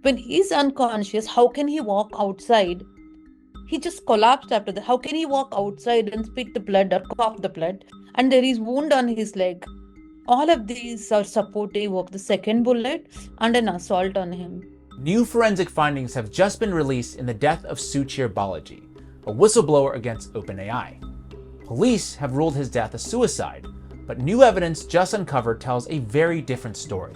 When he's unconscious, how can he walk outside? He just collapsed after that. How can he walk outside and spit the blood or cough the blood? And there is wound on his leg. All of these are supportive of the second bullet and an assault on him. New forensic findings have just been released in the death of Suchir Balaji, a whistleblower against OpenAI. Police have ruled his death a suicide, but new evidence just uncovered tells a very different story.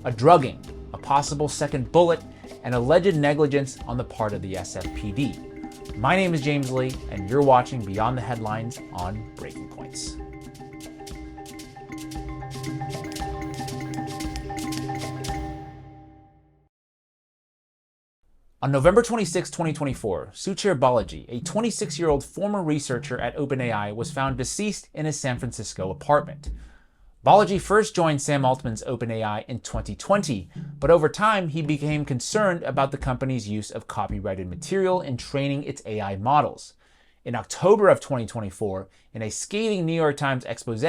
A drugging, a possible second bullet, and alleged negligence on the part of the SFPD. My name is James Lee, and you're watching Beyond the Headlines on Breaking Points. On November 26, 2024, Suchir Balaji, a 26-year-old former researcher at OpenAI, was found deceased in his San Francisco apartment. Balaji first joined Sam Altman's OpenAI in 2020, but over time he became concerned about the company's use of copyrighted material in training its AI models. In October of 2024, in a scathing New York Times expose,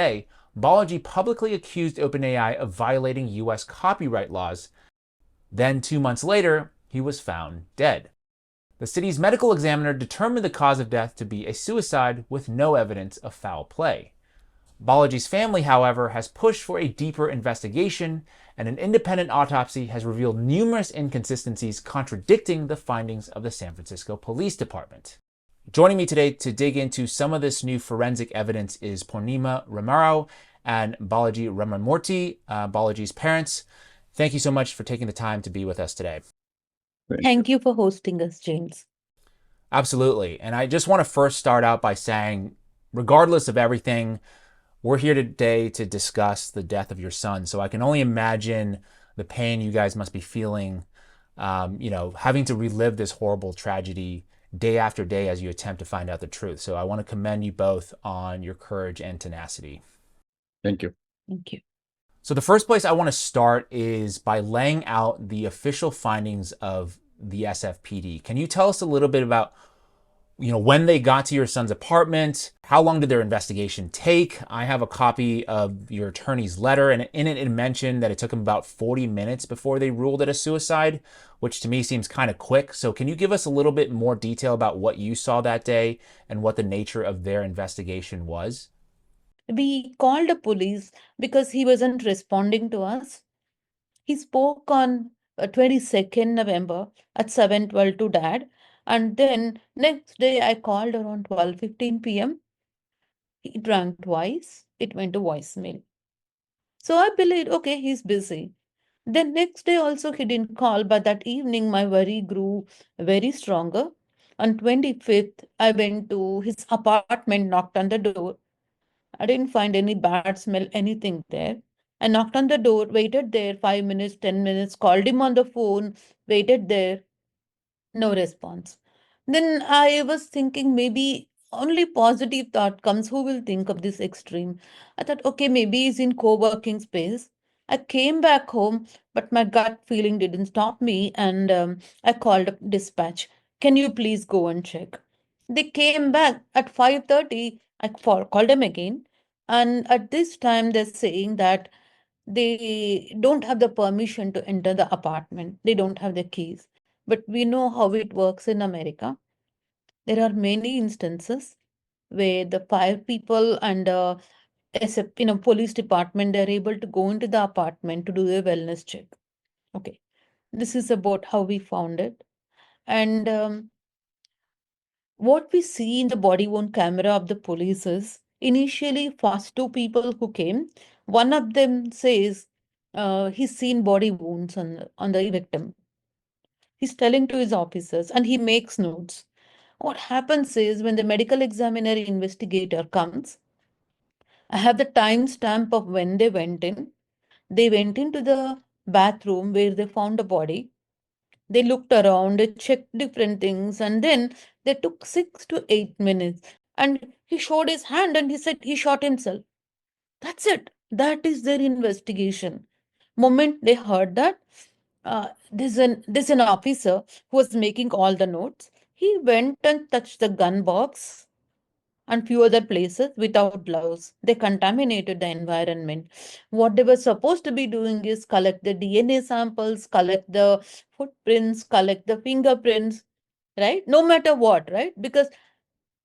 Balaji publicly accused OpenAI of violating US copyright laws. Then 2 months later, he was found dead. The city's medical examiner determined the cause of death to be a suicide with no evidence of foul play. Balaji's family, however, has pushed for a deeper investigation, and an independent autopsy has revealed numerous inconsistencies contradicting the findings of the San Francisco Police Department. Joining me today to dig into some of this new forensic evidence is Purnima Ramarao and Balaji Ramamurthy, Balaji's parents. Thank you so much for taking the time to be with us today. Thank you for hosting us, James. Absolutely. And I just want to first start out by saying, regardless of everything, we're here today to discuss the death of your son. So I can only imagine the pain you guys must be feeling, having to relive this horrible tragedy day after day as you attempt to find out the truth. So I want to commend you both on your courage and tenacity. Thank you. Thank you. So the first place I want to start is by laying out the official findings of the SFPD. Can you tell us a little bit about, when they got to your son's apartment? How long did their investigation take? I have a copy of your attorney's letter, and in it mentioned that it took them about 40 minutes before they ruled it a suicide, which to me seems kind of quick. So can you give us a little bit more detail about what you saw that day and what the nature of their investigation was? We called the police because he wasn't responding to us. He spoke on 22nd November at 7:12 to dad. And then next day I called around 12:15 p.m. He drank twice. It went to voicemail. So I believed, okay, he's busy. Then next day also he didn't call, but that evening my worry grew very stronger. On 25th, I went to his apartment, knocked on the door. I didn't find any bad smell, anything there. I knocked on the door, waited there 5 minutes, 10 minutes, called him on the phone, waited there, no response. Then I was thinking maybe only positive thought comes. Who will think of this extreme? I thought, okay, maybe he's in co-working space. I came back home, but my gut feeling didn't stop me, and I called up dispatch. Can you please go and check? They came back at 5:30. Called them again, and at this time they're saying that they don't have the permission to enter the apartment. They don't have the keys. But we know how it works in America. There are many instances where the fire people and police department, they're able to go into the apartment to do a wellness check. Okay, this is about how we found it. And what we see in the body worn camera of the police is initially first two people who came, one of them says he's seen body wounds on the victim. He's telling to his officers and he makes notes. What happens is when the medical examiner investigator comes, I have the timestamp of when they went in. They went into the bathroom where they found the body. They looked around, they checked different things, and then they took 6 to 8 minutes. And he showed his hand and he said he shot himself. That's it. That is their investigation. Moment they heard that, there's an officer who was making all the notes. He went and touched the gun box. and few other places without gloves. They contaminated the environment. What they were supposed to be doing is collect the DNA samples, collect the footprints, collect the fingerprints, right? No matter what, right? Because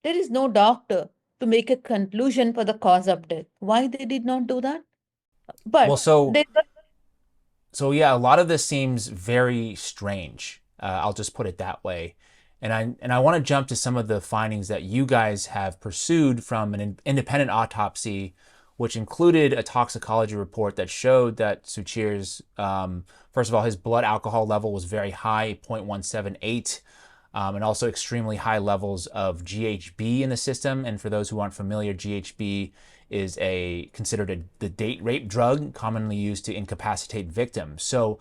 there is no doctor to make a conclusion for the cause of death. Why they did not do that? Well, But so they so yeah, a lot of this seems very strange. I'll just put it that way. And I want to jump to some of the findings that you guys have pursued from an independent autopsy, which included a toxicology report that showed that Suchir's, first of all, his blood alcohol level was very high, 0.178, and also extremely high levels of GHB in the system. And for those who aren't familiar, GHB is the date rape drug commonly used to incapacitate victims. So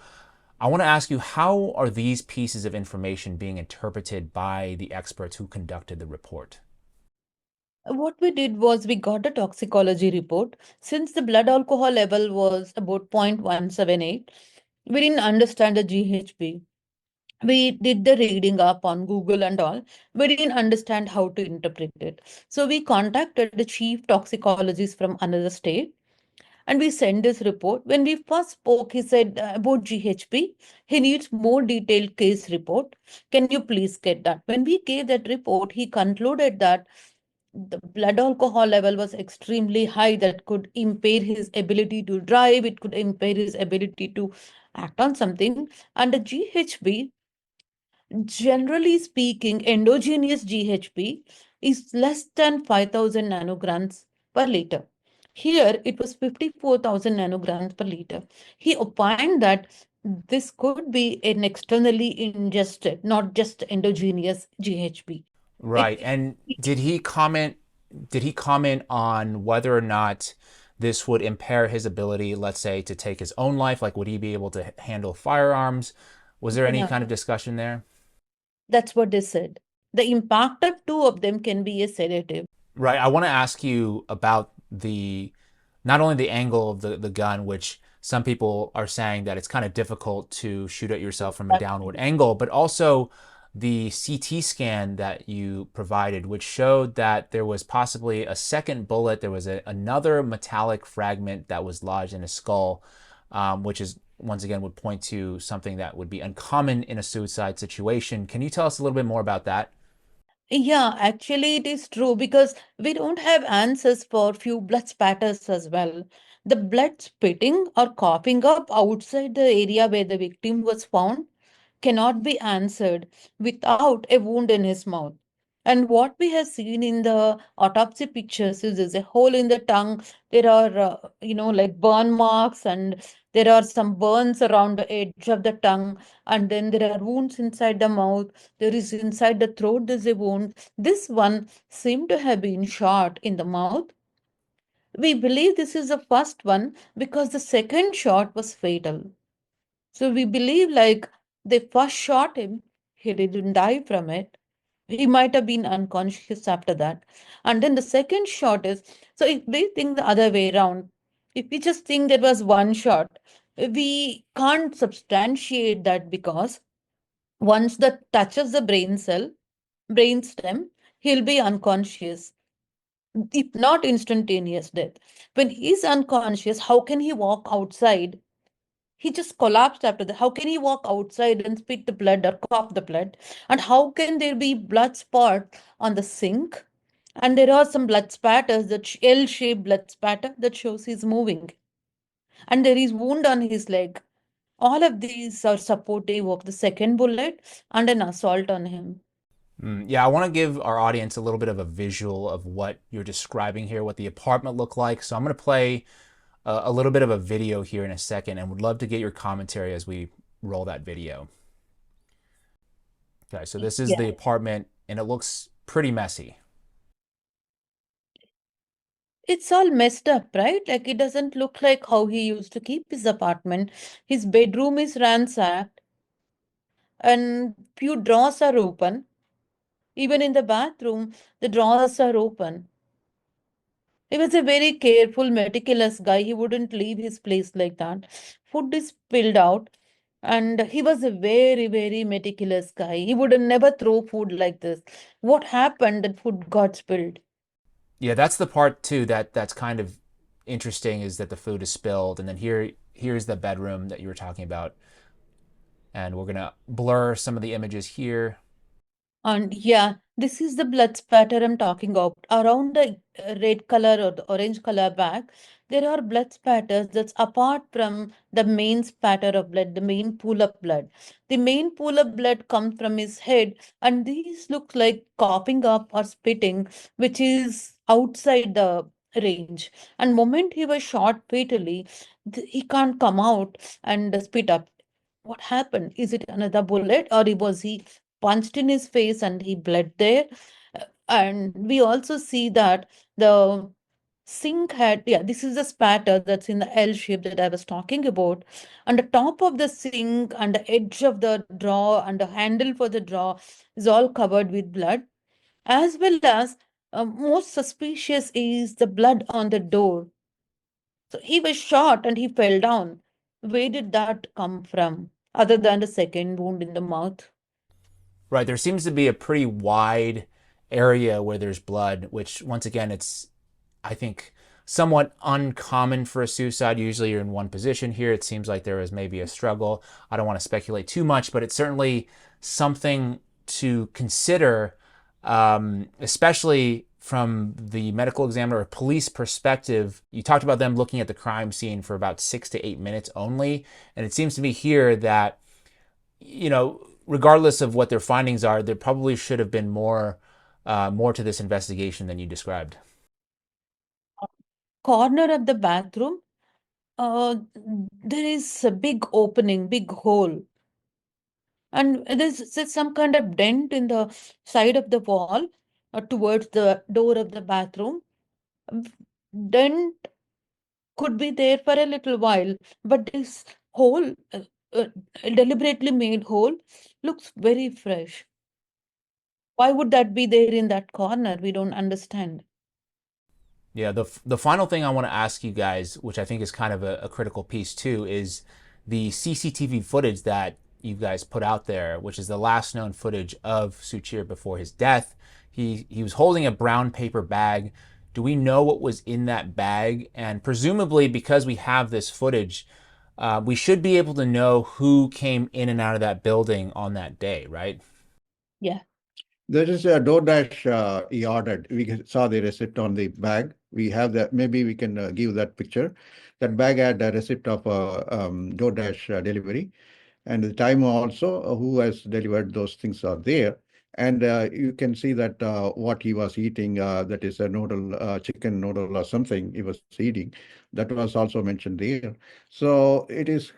I want to ask you, how are these pieces of information being interpreted by the experts who conducted the report? what we did was we got a toxicology report. Since the blood alcohol level was about 0.178, we didn't understand the GHB. We did the reading up on Google and all. We didn't understand how to interpret it. So we contacted the chief toxicologist from another state and we sent this report. When we first spoke, he said about GHB, he needs more detailed case report. Can you please get that? When we gave that report, he concluded that the blood alcohol level was extremely high that could impair his ability to drive, it could impair his ability to act on something. And the GHB, generally speaking, endogenous GHB is less than 5,000 nanograms per liter. Here it was 54,000 nanograms per liter. He opined that this could be an externally ingested, not just endogenous GHB. Right. It, And did he comment on whether or not this would impair his ability, let's say, to take his own life? Like, would he be able to handle firearms? Was there any yeah, kind of discussion there? that's what they said. The impact of two of them can be a sedative. Right. I want to ask you about the not only the angle of the gun, which some people are saying that it's kind of difficult to shoot at yourself from a downward angle, but also the CT scan that you provided, which showed that there was possibly a second bullet. There was another metallic fragment that was lodged in his skull, which is once again would point to something that would be uncommon in a suicide situation. Can you tell us a little bit more about that? Yeah, actually, it is true because we don't have answers for few blood spatters as well. The blood spitting or coughing up outside the area where the victim was found cannot be answered without a wound in his mouth. And what we have seen in the autopsy pictures is there's a hole in the tongue. There are, like burn marks, and there are some burns around the edge of the tongue, and then there are wounds inside the mouth. There is inside the throat, there's a wound. This one seemed to have been shot in the mouth. We believe this is the first one because the second shot was fatal. So we believe like they first shot him, he didn't die from it. He might have been unconscious after that. And then the second shot is, so if we think the other way around, if we just think there was one shot, we can't substantiate that because once that touches the brain stem, he'll be unconscious. If not instantaneous death. When he's unconscious, how can he walk outside? He just collapsed after that. How can he walk outside and spit the blood or cough the blood? And how can there be blood spot on the sink? And there are some blood spatters, that L-shaped blood spatter that shows he's moving. And there is wound on his leg. All of these are supportive of the second bullet and an assault on him. Yeah, I want to give our audience a little bit of a visual of what you're describing here, what the apartment looked like. So I'm going to play a little bit of a video here in a second and would love to get your commentary as we roll that video. Okay, so this is Yeah. the apartment and it looks pretty messy. It's all messed up, right? Like it doesn't look like how he used to keep his apartment. His bedroom is ransacked and few drawers are open. Even in the bathroom, the drawers are open. He was a very careful, meticulous guy. He wouldn't leave his place like that. Food is spilled out, and he was a very, very meticulous guy. He would never throw food like this. What happened that food got spilled? Yeah, that's the part too that's kind of interesting is that the food is spilled, and then here's the bedroom that you were talking about, and we're gonna blur some of the images here. And yeah, this is the blood spatter I'm talking about. Around the red color or the orange color bag, there are blood spatters that's apart from the main spatter of blood, the main pool of blood. The main pool of blood comes from his head, and these look like coughing up or spitting, which is outside the range. And moment he was shot fatally, he can't come out and spit up. What happened? Is it another bullet, or was he punched in his face and he bled there? And we also see that the sink had, yeah, this is the spatter that's in the L shape that I was talking about. And the top of the sink and the edge of the drawer and the handle for the drawer is all covered with blood, as well as most suspicious is the blood on the door. So he was shot and he fell down. Where did that come from, other than the second wound in the mouth? Right, there seems to be a pretty wide area where there's blood, which once again, it's, I think, somewhat uncommon for a suicide. Usually you're in one position. Here it seems like there was maybe a struggle. I don't want to speculate too much, but it's certainly something to consider, especially from the medical examiner or police perspective. You talked about them looking at the crime scene for about 6 to 8 minutes only. And it seems to me here that, regardless of what their findings are, there probably should have been more to this investigation than you described. Corner of the bathroom, there is a big opening, big hole, and there's some kind of dent in the side of the wall towards the door of the bathroom. Dent could be there for a little while, but this hole, uh, deliberately made hole, looks very fresh. Why would that be there in that corner? We don't understand. Yeah, the final thing I want to ask you guys, which I think is kind of a critical piece too, is the CCTV footage that you guys put out there, which is the last known footage of Suchir before his death. He was holding a brown paper bag. Do we know what was in that bag? And presumably, because we have this footage, we should be able to know who came in and out of that building on that day, right? Yeah. There is a DoorDash he ordered. Saw the receipt on the bag. We have that. Maybe we can give that picture. That bag had a receipt of DoorDash delivery, and the time also who has delivered those things are there. And you can see that what he was eating, that is a noodle, chicken noodle or something he was eating. That was also mentioned there. So it is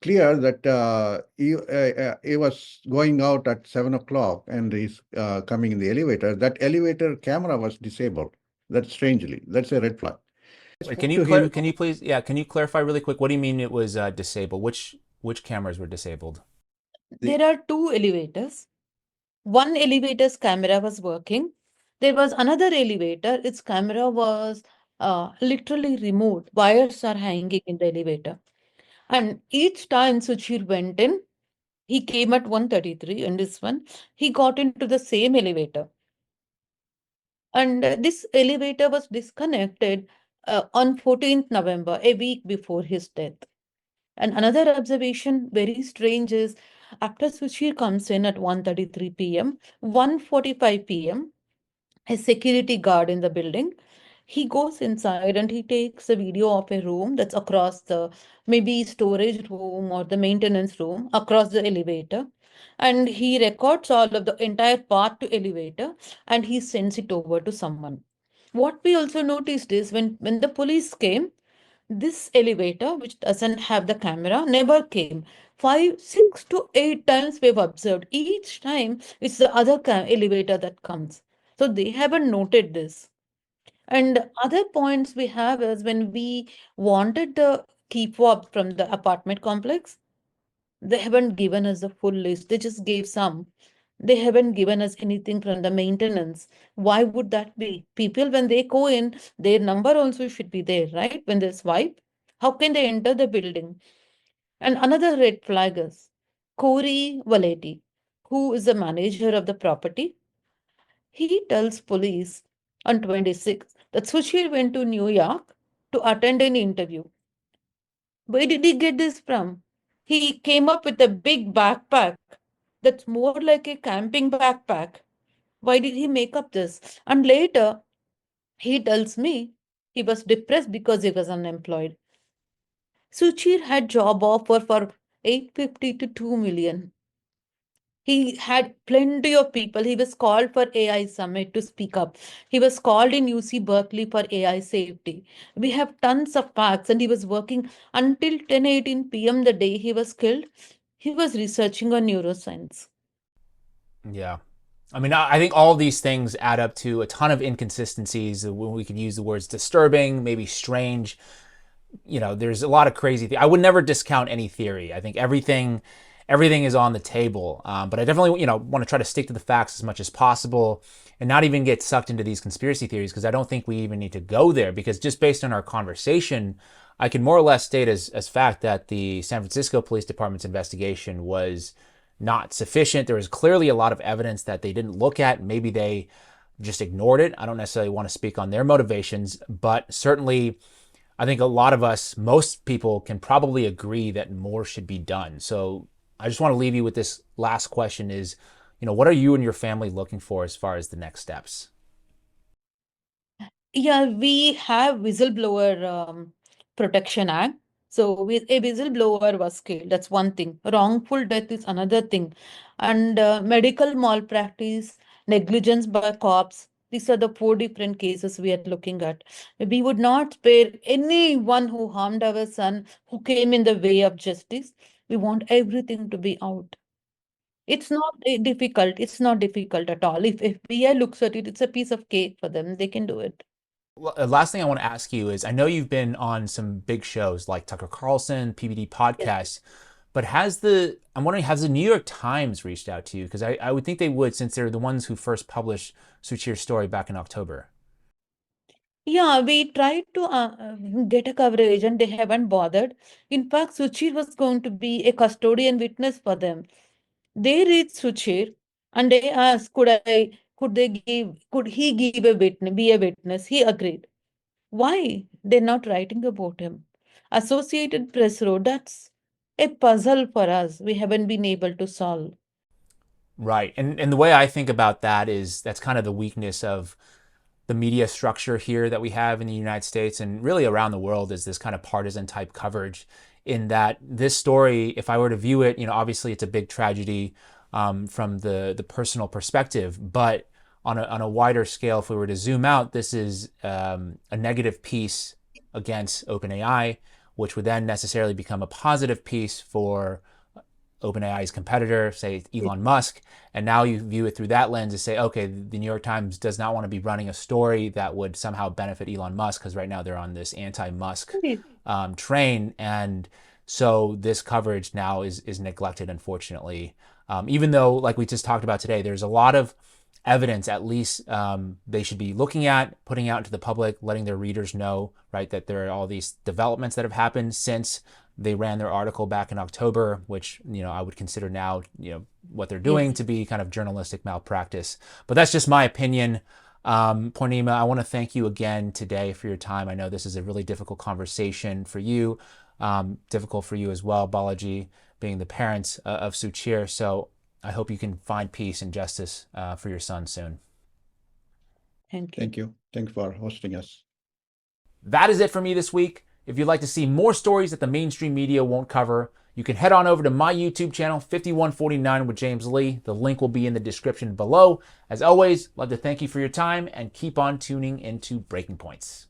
clear that he was going out at 7 o'clock and he's coming in the elevator. That elevator camera was disabled. That's strangely. That's a red flag. I Can spoke you to him. can you please, yeah, can you clarify really quick? What do you mean it was disabled? Which cameras were disabled? There are two elevators. One elevator's camera was working. There was another elevator, its camera was literally removed. Wires are hanging in the elevator. And each time Suchir went in, he came at 1:33, and this one, he got into the same elevator. And this elevator was disconnected on 14th November, a week before his death. And another observation, very strange, is after Sushir comes in at 1:33 p.m., 1:45 p.m., a security guard in the building, he goes inside and he takes a video of a room that's across the maybe storage room or the maintenance room across the elevator. And he records all of the entire path to elevator and he sends it over to someone. What we also noticed is when the police came, this elevator, which doesn't have the camera, never came. 5, 6 to 8 times we've observed. Each time it's the other elevator that comes. So they haven't noted this. And other points we have is when we wanted the key fob from the apartment complex, they haven't given us the full list. They just gave some. They haven't given us anything from the maintenance. Why would that be? People, when they go in, their number also should be there, right? When they swipe, how can they enter the building? And another red flag is Corey Valetti, who is the manager of the property. He tells police on 26 that Sushil went to New York to attend an interview. Where did he get this from? He came up with a big backpack that's more like a camping backpack. Why did he make up this? And later, he tells me he was depressed because he was unemployed. Suchir had job offer for 850 to 2 million. He had plenty of people. He was called for AI summit to speak up. He was called in UC Berkeley for AI safety. We have tons of facts, and he was working until 10:18 p.m. the day he was killed. He was researching on neuroscience. Yeah. I mean, I think all of these things add up to a ton of inconsistencies. We could use the words disturbing, maybe strange. There's a lot of crazy. I would never discount any theory. I think everything is on the table. But I definitely, want to try to stick to the facts as much as possible and not even get sucked into these conspiracy theories, because I don't think we even need to go there, because just based on our conversation, I can more or less state as fact that the San Francisco Police Department's investigation was not sufficient. There was clearly a lot of evidence that they didn't look at. Maybe they just ignored it. I don't necessarily want to speak on their motivations, but certainly I think a lot of us, most people, can probably agree that more should be done. So I just want to leave you with this last question is, what are you and your family looking for as far as the next steps? Yeah, we have whistleblower protection act. So a whistleblower was killed. That's one thing. Wrongful death is another thing, and medical malpractice, negligence by cops. These are the four different cases we are looking at. We would not spare anyone who harmed our son, who came in the way of justice. We want everything to be out. It's not difficult. It's not difficult at all. If FBI looks at it, it's a piece of cake for them. They can do it. Last thing I want to ask you is, I know you've been on some big shows like Tucker Carlson, PBD Yes. podcasts, but I'm wondering, has the New York Times reached out to you? Because I would think they would, since they're the ones who first published Suchir's story back in October. Yeah, we tried to get a coverage and they haven't bothered. In fact, Suchir was going to be a custodian witness for them. They reached Suchir and they asked, could he give a witness, be a witness? He agreed. Why? They're not writing about him. Associated Press wrote, that's a puzzle for us. We haven't been able to solve. Right. And the way I think about that is that's kind of the weakness of the media structure here that we have in the United States and really around the world, is this kind of partisan type coverage, in that this story, if I were to view it, obviously it's a big tragedy from the personal perspective, but on a wider scale, if we were to zoom out, this is a negative piece against OpenAI, which would then necessarily become a positive piece for OpenAI's competitor, say Elon Musk, and now you view it through that lens to say, okay, the New York Times does not want to be running a story that would somehow benefit Elon Musk, because right now they're on this anti-Musk Indeed. train, and so this coverage now is neglected, unfortunately. Even though, like we just talked about today, there's a lot of evidence, at least they should be looking at, putting out into the public, letting their readers know, right, that there are all these developments that have happened since they ran their article back in October, which, I would consider now, what they're doing Yes. to be kind of journalistic malpractice. But that's just my opinion. Purnima, I want to thank you again today for your time. I know this is a really difficult conversation for you, difficult for you as well, Balaji, being the parents of Suchir. So I hope you can find peace and justice for your son soon. Thank you. Thank you. Thanks for hosting us. That is it for me this week. If you'd like to see more stories that the mainstream media won't cover, you can head on over to my YouTube channel, 5149 with James Lee. The link will be in the description below. As always, love to thank you for your time and keep on tuning into Breaking Points.